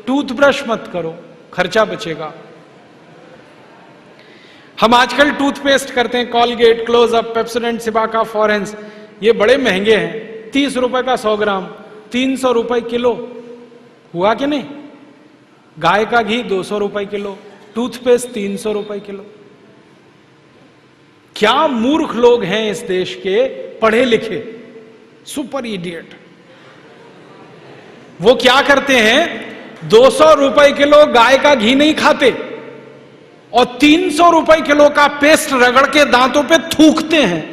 Toothbrush मत करो, खर्चा बचेगा। हम आजकल टूथपेस्ट करते हैं, कॉलगेट, क्लोजअप, पेप्सोडेंट, सिबाका, फॉरेंस, ये बड़े महंगे हैं। 30 रुपए का 100 ग्राम, 300 रुपए किलो, हुआ कि नहीं? गाय का घी 200 रुपए किलो, टूथपेस्ट 300 रुपए किलो। क्या मूर्ख लोग हैं इस देश के, पढ़े लिखे, सुपर इडियट। वो क्या करते हैं, 200 रुपए किलो गाय का घी नहीं खाते और 300 रुपए किलो का पेस्ट रगड़ के दांतों पे थूकते हैं।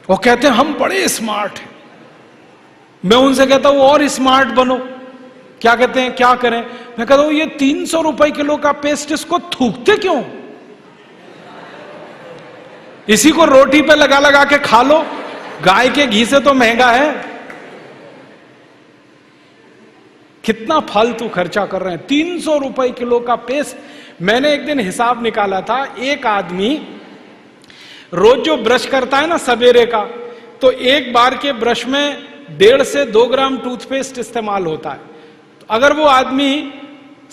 वो कहते हैं हम बड़े स्मार्ट हैं। मैं उनसे कहता हूं और स्मार्ट बनो। क्या कहते हैं, क्या करें? मैं कहता हूं ये 300 रुपए किलो का पेस्ट, इसको थूकते क्यों? इसी को रोटी पे लगा लगा के खा लो, गाय के घी से तो महंगा है। कितना फालतू खर्चा कर रहे हैं। 300 रुपए किलो का पेस्ट। मैंने एक दिन हिसाब निकाला था, एक आदमी रोज जो ब्रश करता है ना सवेरे का, तो एक बार के ब्रश में 1.5 से 2 ग्राम टूथपेस्ट इस्तेमाल होता है। तो अगर वो आदमी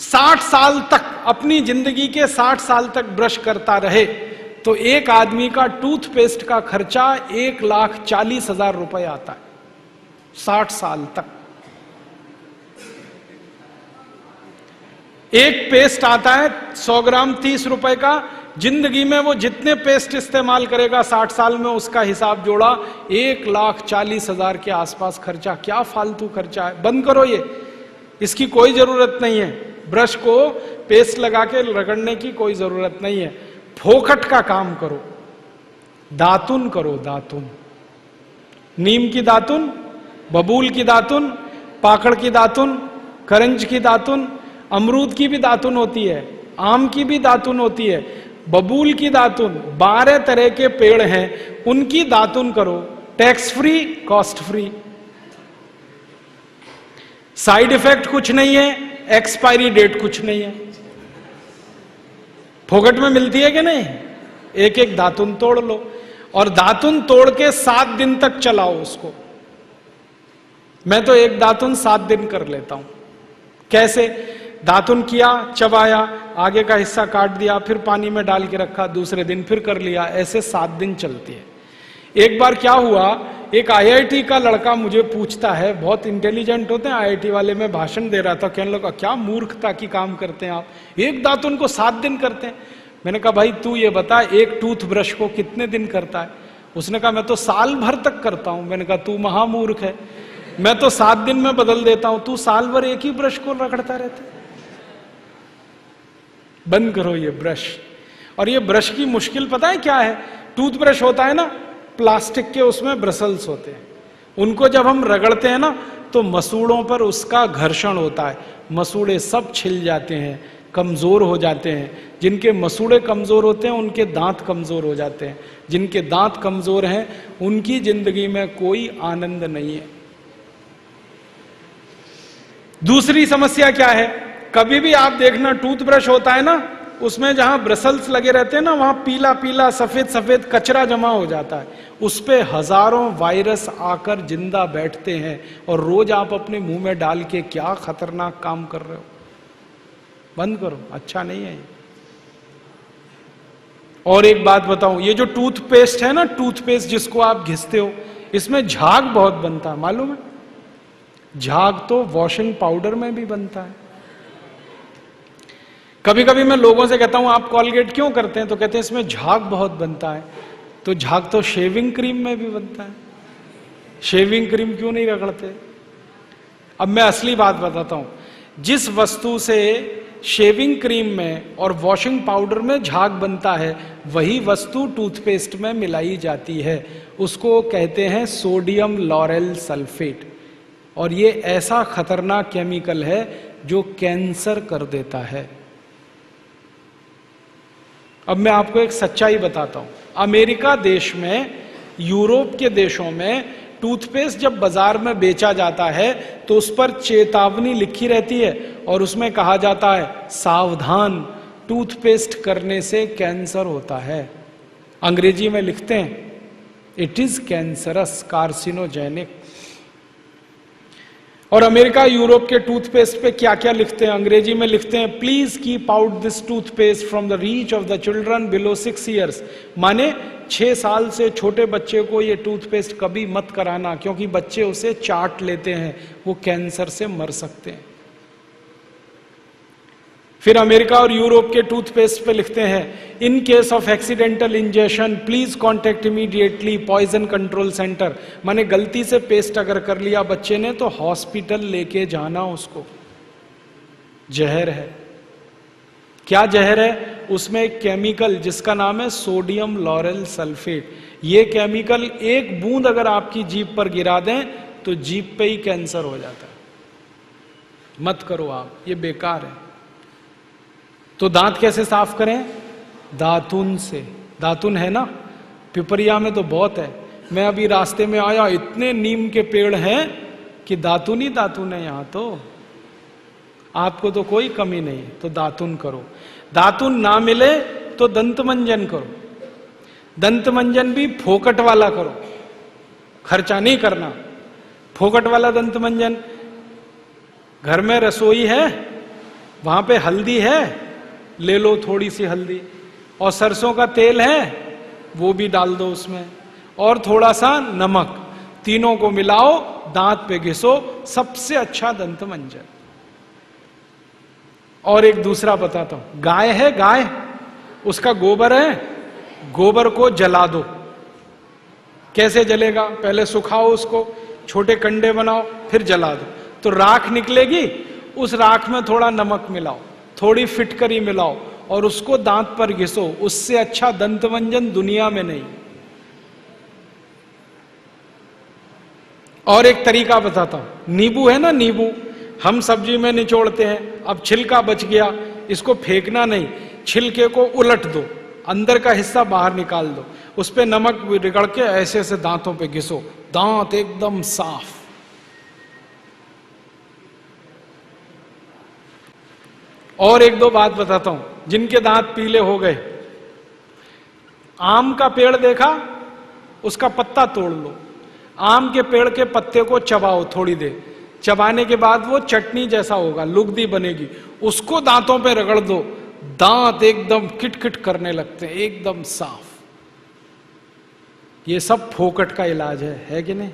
60 साल तक, अपनी जिंदगी के 60 साल तक ब्रश करता रहे, तो एक आदमी का टूथपेस्ट का खर्चा 1,40,000 रुपए आता है 60 साल तक। एक पेस्ट आता है 100 ग्राम 30 रुपए का। जिंदगी में वो जितने पेस्ट इस्तेमाल करेगा 60 साल में, उसका हिसाब जोड़ा 1,40,000 के आसपास खर्चा। क्या फालतू खर्चा है, बंद करो ये, इसकी कोई जरूरत नहीं है। ब्रश को पेस्ट लगा के रगड़ने की कोई जरूरत नहीं है। फोकट का काम करो, दातुन करो, दातुन, नीम की दातुन, बबूल की दातुन, पाकड़ की दातुन, करंज की दातुन, अमरूद की भी दातुन होती है, आम की भी दातुन होती है, बबूल की दातुन, 12 तरह के पेड़ हैं, उनकी दातुन करो। Tax free, cost free, side effect कुछ नहीं है, एक्सपायरी डेट कुछ नहीं है। फोकट में मिलती है कि नहीं? एक एक दातुन तोड़ लो और दातुन तोड़ के 7 दिन तक चलाओ उसको। मैं तो एक दातुन 7 दिन कर लेता हूं। कैसे? दातुन किया, चबाया, आगे का हिस्सा काट दिया, फिर पानी में डाल के रखा, दूसरे दिन फिर कर लिया, ऐसे 7 दिन चलती है। एक बार क्या हुआ, एक IIT का लड़का मुझे पूछता है, बहुत इंटेलिजेंट होते हैं IIT वाले, में भाषण दे रहा था, कहने लगा क्या मूर्खता की काम करते हैं आप, एक दातुन को 7 दिन करते हैं। मैंने कहा भाई तू ये बता, एक टूथब्रश को कितने दिन करता है? उसने कहा मैं तो साल भर तक करता हूं। मैंने कहा तू महामूर्ख है, मैं तो 7 दिन में बदल देता हूं, तू साल भर एक ही ब्रश को रगड़ता रहता है। बंद करो ये ब्रश। और ये ब्रश की मुश्किल पता है क्या है? टूथब्रश होता है ना प्लास्टिक के, उसमें ब्रसल्स होते हैं, उनको जब हम रगड़ते हैं ना तो मसूड़ों पर उसका घर्षण होता है, मसूड़े सब छिल जाते हैं, कमजोर हो जाते हैं। जिनके मसूड़े कमजोर होते हैं उनके दांत कमजोर हो जाते हैं, जिनके दांत कमजोर हैं उनकी जिंदगी में कोई आनंद नहीं है। दूसरी समस्या क्या है? कभी भी आप देखना टूथब्रश होता है ना, उसमें जहां ब्रसल्स लगे रहते हैं ना, वहां पीला पीला सफेद सफेद कचरा जमा हो जाता है, उस पे हजारों वायरस आकर जिंदा बैठते हैं, और रोज आप अपने मुंह में डाल के क्या खतरनाक काम कर रहे हो। बंद करो, अच्छा नहीं है ये। और एक बात बताऊं, ये जो टूथपेस्ट है ना, टूथपेस्ट जिसको आप घिसते हो, इसमें झाग बहुत बनता है, मालूम है? झाग तो वॉशिंग पाउडर में भी बनता है। कभी कभी मैं लोगों से कहता हूं आप कॉलगेट क्यों करते हैं, तो कहते हैं इसमें झाग बहुत बनता है। तो झाग तो शेविंग क्रीम में भी बनता है, शेविंग क्रीम क्यों नहीं रगड़ते? अब मैं असली बात बताता हूं, जिस वस्तु से शेविंग क्रीम में और वॉशिंग पाउडर में झाग बनता है, वही वस्तु टूथपेस्ट में मिलाई जाती है, उसको कहते हैं सोडियम लॉरेल सल्फेट। और ये ऐसा खतरनाक केमिकल है जो कैंसर कर देता है। अब मैं आपको एक सच्चाई बताता हूं, अमेरिका देश में, यूरोप के देशों में टूथपेस्ट जब बाजार में बेचा जाता है तो उस पर चेतावनी लिखी रहती है और उसमें कहा जाता है सावधान, टूथपेस्ट करने से कैंसर होता है। अंग्रेजी में लिखते हैं इट इज कैंसरस, कार्सिनोजेनिक। और अमेरिका यूरोप के टूथपेस्ट पे क्या क्या लिखते हैं, अंग्रेजी में लिखते हैं, please keep out this toothpaste from the reach of the children below 6 years. माने 6 साल से छोटे बच्चे को ये टूथपेस्ट कभी मत कराना, क्योंकि बच्चे उसे चाट लेते हैं, वो कैंसर से मर सकते हैं। फिर अमेरिका और यूरोप के टूथपेस्ट पे लिखते हैं, in case of accidental injection please contact immediately poison control centre. माने गलती से पेस्ट अगर कर लिया बच्चे ने तो हॉस्पिटल लेके जाना उसको। जहर है। क्या जहर है? उसमें एक केमिकल जिसका नाम है सोडियम लॉरेल सल्फेट। ये केमिकल एक बूंद अगर आपकी जीभ पर गिरा दें तो जीभ पे ही कैंसर हो जाता है। मत करो आप, ये बेकार है। तो दांत कैसे साफ करें? दातुन से। दातुन है ना, पिपरिया में तो बहुत है। मैं अभी रास्ते में आया, इतने नीम के पेड़ हैं कि दातुन ही दातुन है यहां तो। आपको तो कोई कमी नहीं, तो दातुन करो। दातुन ना मिले तो दंतमंजन करो। दंतमंजन भी फोकट वाला करो, खर्चा नहीं करना। फोकट वाला दंतमंजन, घर में रसोई है, वहां पे हल्दी है, ले लो थोड़ी सी हल्दी, और सरसों का तेल है वो भी डाल दो उसमें, और थोड़ा सा नमक, तीनों को मिलाओ, दांत पे घिसो, सबसे अच्छा दंतमंजन। और एक दूसरा बताता हूं, गाय है, गाय, उसका गोबर है, गोबर को जला दो। कैसे जलेगा? पहले सुखाओ उसको, छोटे कंडे बनाओ, फिर जला दो, तो राख निकलेगी। उस राख में थोड़ा नमक मिलाओ, थोड़ी फिटकरी मिलाओ, और उसको दांत पर घिसो। उससे अच्छा दंतमंजन दुनिया में नहीं। और एक तरीका बताता हूं, नींबू है ना, नींबू हम सब्जी में निचोड़ते हैं, अब छिलका बच गया, इसको फेंकना नहीं, छिलके को उलट दो, अंदर का हिस्सा बाहर निकाल दो, उस पे नमक रगड़ के ऐसे ऐसे दांतों पे घिसो, दांत एकदम साफ। और एक दो बात बताता हूं, जिनके दांत पीले हो गए, आम का पेड़ देखा, उसका पत्ता तोड़ लो, आम के पेड़ के पत्ते को चबाओ थोड़ी देर, चबाने के बाद वो चटनी जैसा होगा, लुगदी बनेगी, उसको दांतों पे रगड़ दो, दांत एकदम किटकिट करने लगते हैं, एकदम साफ। ये सब फोकट का इलाज है कि नहीं?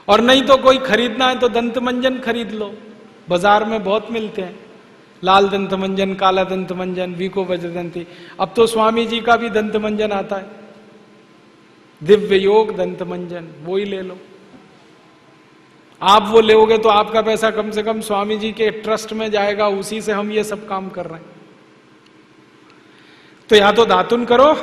और नहीं तो कोई खरीदना है तो दंतमंजन खरीद लो, बाजार में बहुत मिलते हैं, लाल दंतमंजन, काला दंतमंजन, वीको वज्रदंती। अब तो स्वामी जी का भी दंतमंजन आता है, दिव्य योग दंतमंजन, वो ही ले लो। आप वो लोगे तो आपका पैसा कम से कम स्वामी जी के ट्रस्ट में जाएगा, उसी से हम ये सब काम कर रहे हैं। तो या तो दातुन करो,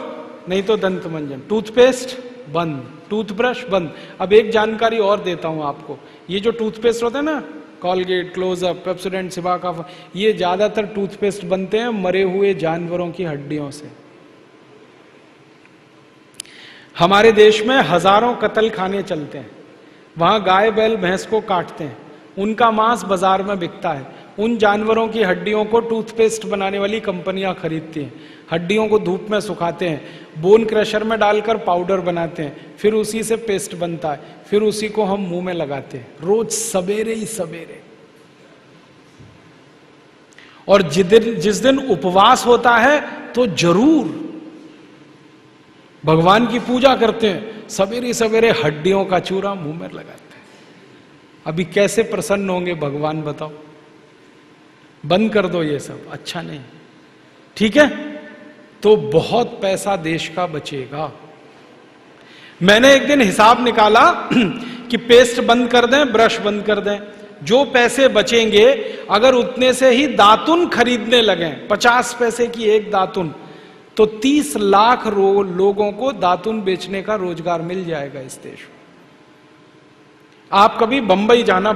नहीं तो दंतमंजन। टूथपेस्ट बंद, टूथब्रश बंद। अब एक जानकारी और देता हूं आपको, ये जो टूथपेस्ट होता है ना, कॉलगेट, क्लोजअप, पेप्सोडेंट, सिबाका, ये ज्यादातर टूथपेस्ट बनते हैं मरे हुए जानवरों की हड्डियों से। हमारे देश में हजारों कत्ल खाने चलते हैं, वहां गाय बैल भैंस को काटते हैं, उनका मांस बाजार में बिकता है। उन जानवरों की हड्डियों को टूथपेस्ट बनाने वाली कंपनियां खरीदती हैं, हड्डियों को धूप में सुखाते हैं, बोन क्रशर में डालकर पाउडर बनाते हैं, फिर उसी से पेस्ट बनता है, फिर उसी को हम मुंह में लगाते हैं, रोज सवेरे ही सवेरे। और जिस दिन उपवास होता है तो जरूर भगवान की पूजा करते हैं, सवेरे सवेरे हड्डियों का चूरा मुंह में लगाते हैं। अभी कैसे प्रसन्न होंगे भगवान बताओ? बंद कर दो ये सब, अच्छा नहीं, ठीक है? तो बहुत पैसा देश का बचेगा। मैंने एक दिन हिसाब निकाला कि पेस्ट बंद कर दें, ब्रश बंद कर दें, जो पैसे बचेंगे अगर उतने से ही दातुन खरीदने लगे, 50 पैसे की एक दातुन, तो 30 लाख लोगों को दातुन बेचने का रोजगार मिल जाएगा इस देश में। आप कभी बंबई जाना,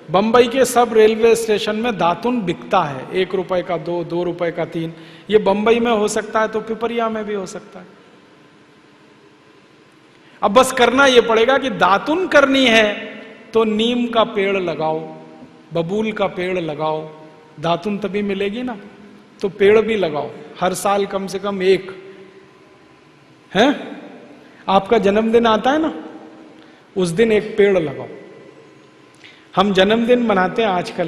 बंबई के सब रेलवे स्टेशन में दातुन बिकता है, 1 रुपए का 2, 2 रुपए का 3। ये बंबई में हो सकता है तो पिपरिया में भी हो सकता है। अब बस करना यह पड़ेगा कि दातुन करनी है तो नीम का पेड़ लगाओ, बबूल का पेड़ लगाओ, दातुन तभी मिलेगी ना। तो पेड़ भी लगाओ, हर साल कम से कम एक। है आपका जन्मदिन आता है ना, उस दिन एक पेड़ लगाओ। हम जन्मदिन मनाते हैं आजकल।